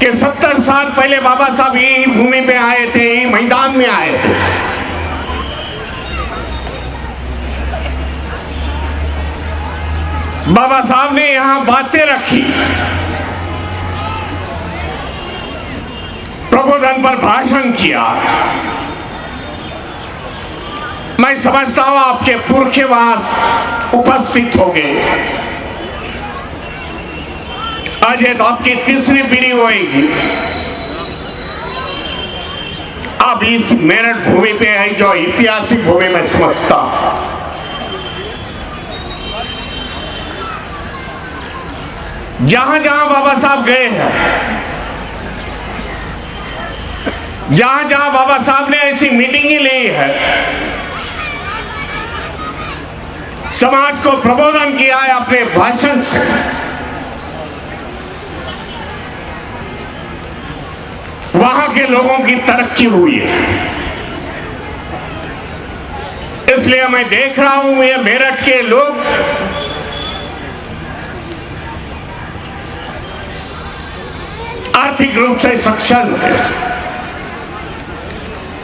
कि 70 साल पहले बाबा साहब यही भूमि पे आए थे, यही मैदान में आए थे। बाबा साहब ने यहां बातें रखी, प्रबोधन पर भाषण किया। मैं समझता हूं आपके पुरखे वहां उपस्थित हो गए। आज ये तो आपकी तीसरी पीढ़ी होगी, आप इस मेरठ भूमि पे है जो ऐतिहासिक भूमि में समझता। जहां जहां बाबा साहब गए हैं, जहां जहां बाबा साहब ने ऐसी मीटिंगें ली है, समाज को प्रबोधन किया है अपने भाषण से, वहां के लोगों की तरक्की हुई है। इसलिए मैं देख रहा हूं ये मेरठ के लोग आर्थिक रूप से सक्षम है,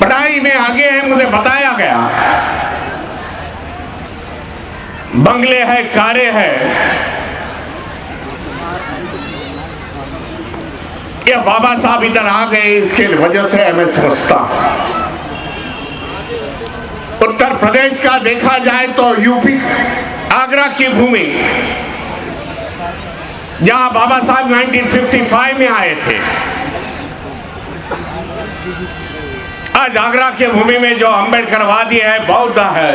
पढ़ाई में आगे है। मुझे बताया गया बंगले है, कारें है। ये बाबा साहब इधर आ गए, इसके वजह से मैं समझता। उत्तर प्रदेश का देखा जाए तो यूपी, आगरा की भूमि जहां बाबा साहब 1955 में आए थे, आज आगरा के भूमि में जो अम्बेडकरवादी है, बौद्ध है,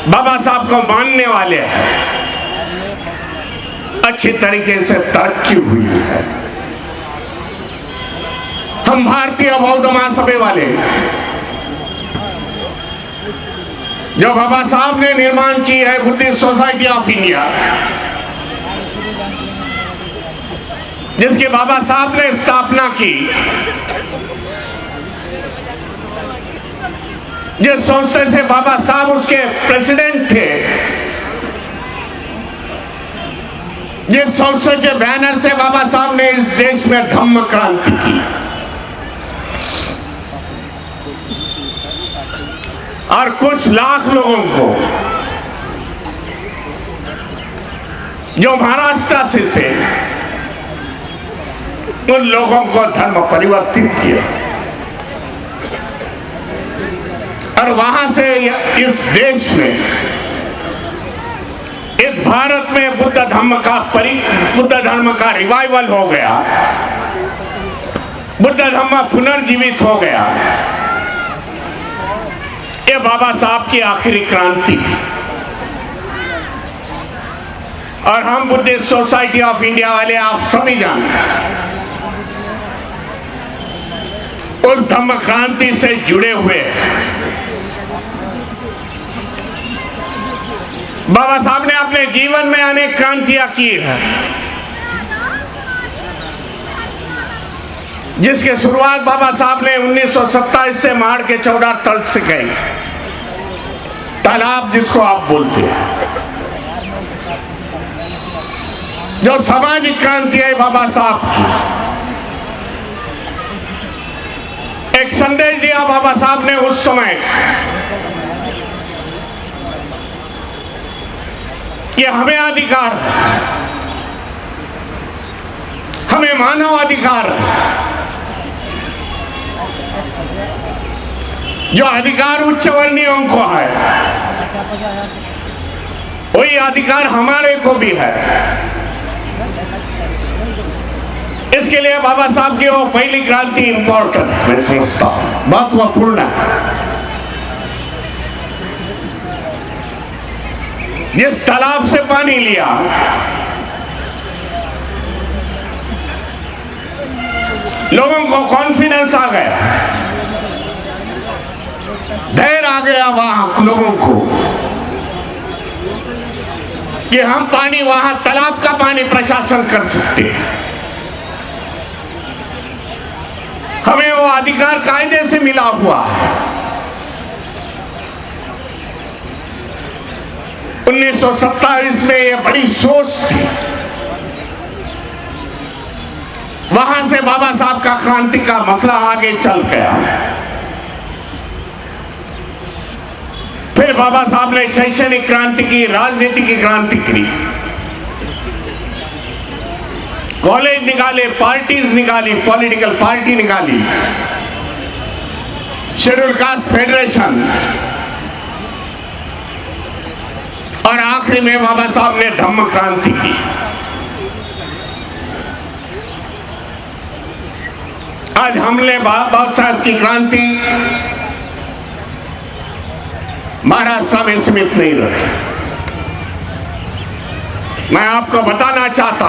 बाबा साहब को मानने वाले हैं, अच्छी तरीके से तरक्की हुई है। हम भारतीय बौद्ध महासभा वाले जो बाबा साहब ने निर्माण की है बुद्धिस्ट सोसाइटी ऑफ इंडिया, जिसकी बाबा साहब ने स्थापना की, जिस संस्था से बाबा साहब उसके प्रेसिडेंट थे, जिस संस्था के बैनर से बाबा साहब ने इस देश में धम्म क्रांति की, और कुछ लाख लोगों को जो महाराष्ट्र से उन लोगों को धर्म परिवर्तित किया, और वहां से इस देश में, इस भारत में बुद्ध धर्म का रिवाइवल हो गया, बुद्ध धर्म पुनर्जीवित हो गया। ये बाबा साहब की आखिरी क्रांति थी, और हम बुद्धिस्ट सोसाइटी ऑफ इंडिया वाले आप सभी जानते हैं, उस धम्म क्रांति से जुड़े हुए हैं। बाबा साहब ने अपने जीवन में अनेक क्रांतियां की है, जिसके शुरुआत बाबा साहब ने 1927 से माड़ के 14 तल से गई, तालाब जिसको आप बोलते हैं, जो सामाजिक क्रांति है बाबा साहब की। एक संदेश दिया बाबा साहब ने उस समय कि हमें अधिकार है, हमें मानव अधिकार है। जो अधिकार उच्च वर्णियों को है, वही अधिकार हमारे को भी है। इसके लिए बाबा साहब की वो पहली क्रांति इंपॉर्टेंट, मैं समझता हूं महत्वपूर्ण है। जिस तालाब से पानी लिया, लोगों को कॉन्फिडेंस आ गया, धैर्य आ गया वहां लोगों को कि हम पानी, वहां तालाब का पानी प्रशासन कर सकते हैं। हमें वो अधिकार कायदे से मिला हुआ है। 1927 में ये बड़ी सोच थी, वहां से बाबा साहब का क्रांति का मसला आगे चल गया। फिर बाबा साहब ने शैक्षणिक क्रांति की, राजनीति की क्रांति की, कॉलेज निकाले, पार्टीज निकाली, पॉलिटिकल पार्टी निकाली, शेड्यूल कास्ट फेडरेशन, और आखिरी में बाबा साहब ने धम्म क्रांति की। आज हमने बाबा साहब की क्रांति महाराष्ट्र में सीमित नहीं रखी। मैं आपको बताना चाहता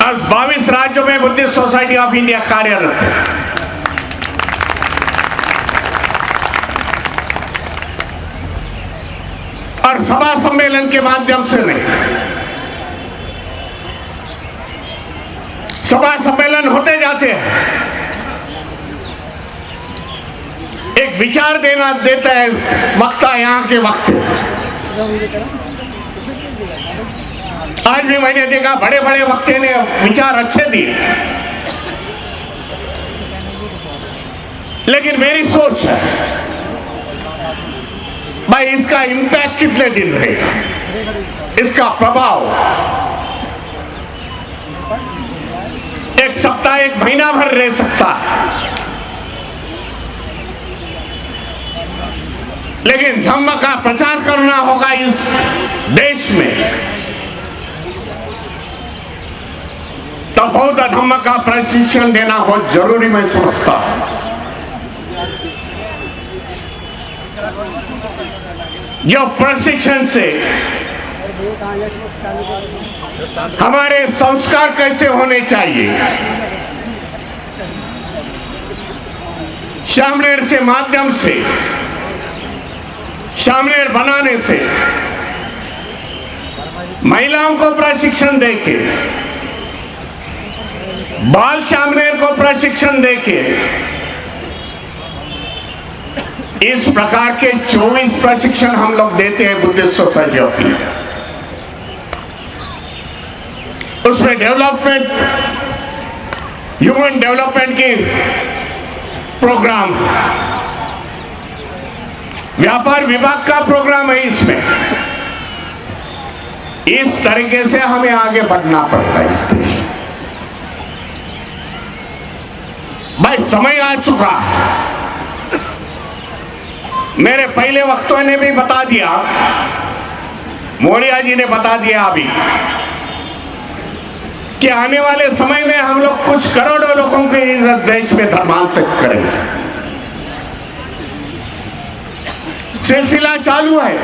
आज 22 राज्यों में बुद्धिस्ट सोसाइटी ऑफ इंडिया कार्यरत है। और सभा सम्मेलन के माध्यम से नहीं, सभा सम्मेलन होते जाते हैं, एक विचार देता है वक्ता, यहाँ के वक्त। आज भी मैंने देखा बड़े बड़े वक्ते ने विचार अच्छे दिए, लेकिन मेरी सोच है भाई इसका इम्पैक्ट कितने दिन रहेगा, इसका प्रभाव एक सप्ताह, एक महीना भर रह सकता है, लेकिन धम्म का प्रचार करना होगा इस देश में, तो बौद्ध धम्म का प्रशिक्षण देना बहुत जरूरी मैं समझता हूं। जो प्रशिक्षण से हमारे संस्कार कैसे होने चाहिए, शामलेर से माध्यम से, शामलेर बनाने से, महिलाओं को प्रशिक्षण देके, बाल शामलेर को प्रशिक्षण देके, इस प्रकार के 24 प्रशिक्षण हम लोग देते हैं बुद्धिस्ट सोसाइटी ऑफ इंडिया। उसमें डेवलपमेंट, ह्यूमन डेवलपमेंट के प्रोग्राम, व्यापार विभाग का प्रोग्राम है इसमें। इस तरीके से हमें आगे बढ़ना पड़ता है इस देश में। भाई समय आ चुका, मेरे पहले वक्तों ने भी बता दिया, मौर्य जी ने बता दिया अभी, कि आने वाले समय में हम लोग कुछ करोड़ों लोगों की इज्जत देश में धर्मांतरित करेंगे। सिलसिला चालू है,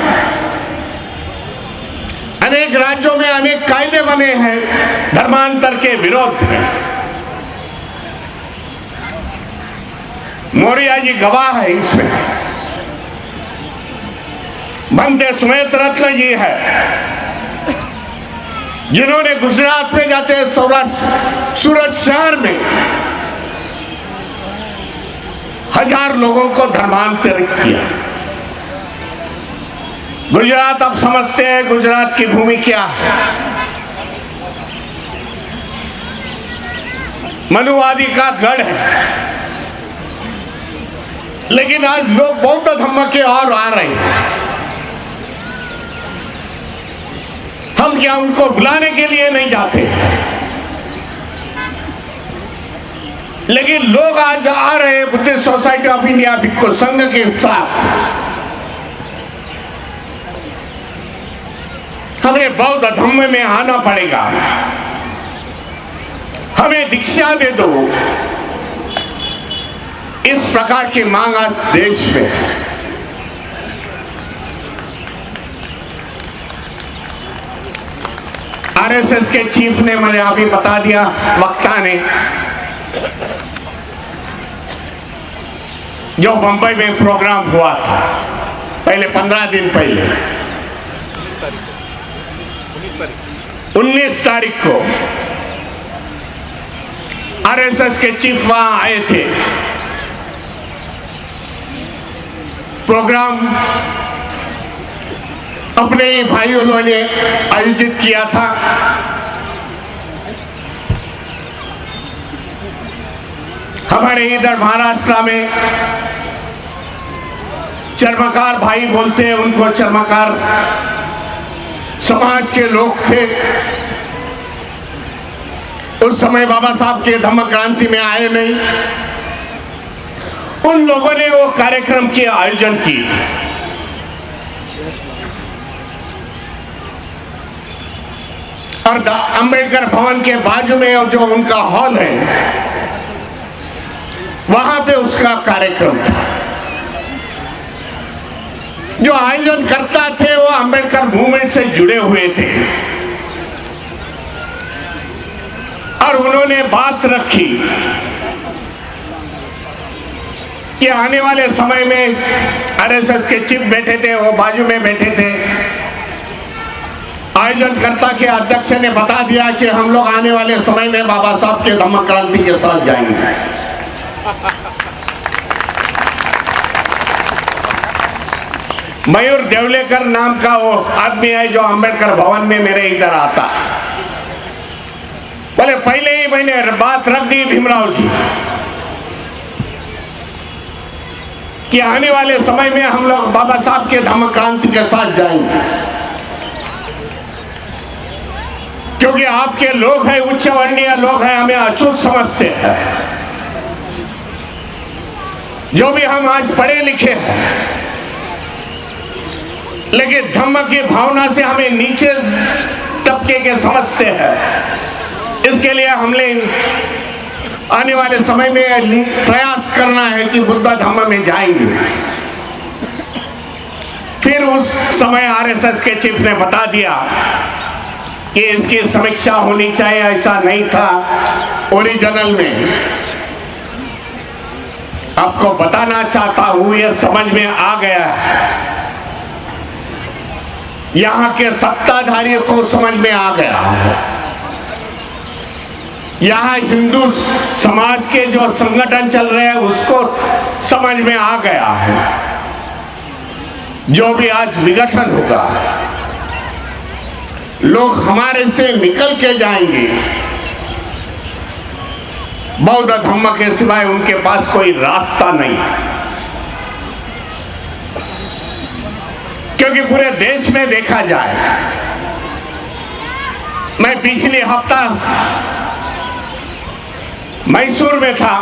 अनेक राज्यों में अनेक कायदे बने हैं धर्मांतर के विरोध में। मौर्य जी गवाह है इसमें। बनते सुमेत रत्न जी है, जिन्होंने गुजरात में जाते सूरत शहर में 1000 लोगों को धर्मांतरित किया। गुजरात आप समझते हैं गुजरात की भूमि क्या है, मनुवादी का गढ़ है, लेकिन आज लोग बौद्ध धम्म के और आ रहे हैं। हम क्या उनको बुलाने के लिए नहीं जाते, लेकिन लोग आज आ रहे हैं बुद्धिस्ट सोसाइटी ऑफ इंडिया भिक्खु संघ के साथ। हमें बौद्ध धम्म में आना पड़ेगा, हमें दीक्षा दे दो, इस प्रकार की मांग आज देश में है। आरएसएस के चीफ ने मुझे अभी बता दिया, वक्ता ने, जो बंबई में प्रोग्राम हुआ था पहले 15 दिन पहले, 19 तारीख को आरएसएस के चीफ वहां आए थे। प्रोग्राम अपने ही भाइयों ने आयोजित किया था। हमारे इधर महाराष्ट्र में चर्मकार भाई बोलते हैं, उनको चर्मकार समाज के लोग थे। उस समय बाबा साहब के धम्म क्रांति में आए नहीं। उन लोगों ने वो कार्यक्रम की आयोजन की थी। और अंबेडकर भवन के बाजू में जो उनका हॉल है, वहां पे उसका कार्यक्रम था। जो आयोजन करता थे वो अंबेडकर मूवमेंट से जुड़े हुए थे। और उन्होंने बात रखी कि आने वाले समय में आरएसएस के चीफ बैठे थे, वो बाजू में बैठे थे। आयोजनकर्ता के अध्यक्ष ने बता दिया कि हम लोग आने वाले समय में बाबा साहब के धम्म क्रांति के साथ जाएंगे। मयूर देवलेकर नाम का वो आदमी है जो अंबेडकर भवन में मेरे इधर आता। बोले पहले ही मैंने बात रख दी भीमराव जी कि आने वाले समय में हम लोग बाबा साहब के धम्म क्रांति के साथ जाएंगे, क्योंकि आपके लोग हैं, उच्च वर्णीय लोग हैं, हमें अछूत समझते हैं। जो भी हम आज पढ़े लिखे हैं, लेकिन धम्म की भावना से हमें नीचे तबके के समझते हैं। इसके लिए हमने आने वाले समय में प्रयास करना है कि बुद्ध धम्म में जाएंगे। फिर उस समय आरएसएस के चीफ ने बता दिया कि इसकी समीक्षा होनी चाहिए, ऐसा नहीं था ओरिजिनल में। आपको बताना चाहता हूं, यह समझ में आ गया है, यहाँ के सत्ताधारियों को समझ में आ गया है। यहाँ हिंदू समाज के जो संगठन चल रहे हैं उसको समझ में आ गया है। जो भी आज विघटन होगा, लोग हमारे से निकल के जाएंगे। बौद्ध धम्म के सिवाय उनके पास कोई रास्ता नहीं, क्योंकि पूरे देश में देखा जाए, मैं पिछले हफ्ता मैसूर में था,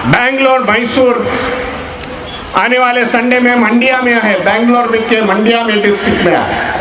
बेंगलोर मैसूर। आने वाले संडे में मंडिया में है, बेंगलोर में के मंडिया में डिस्ट्रिक्ट में है।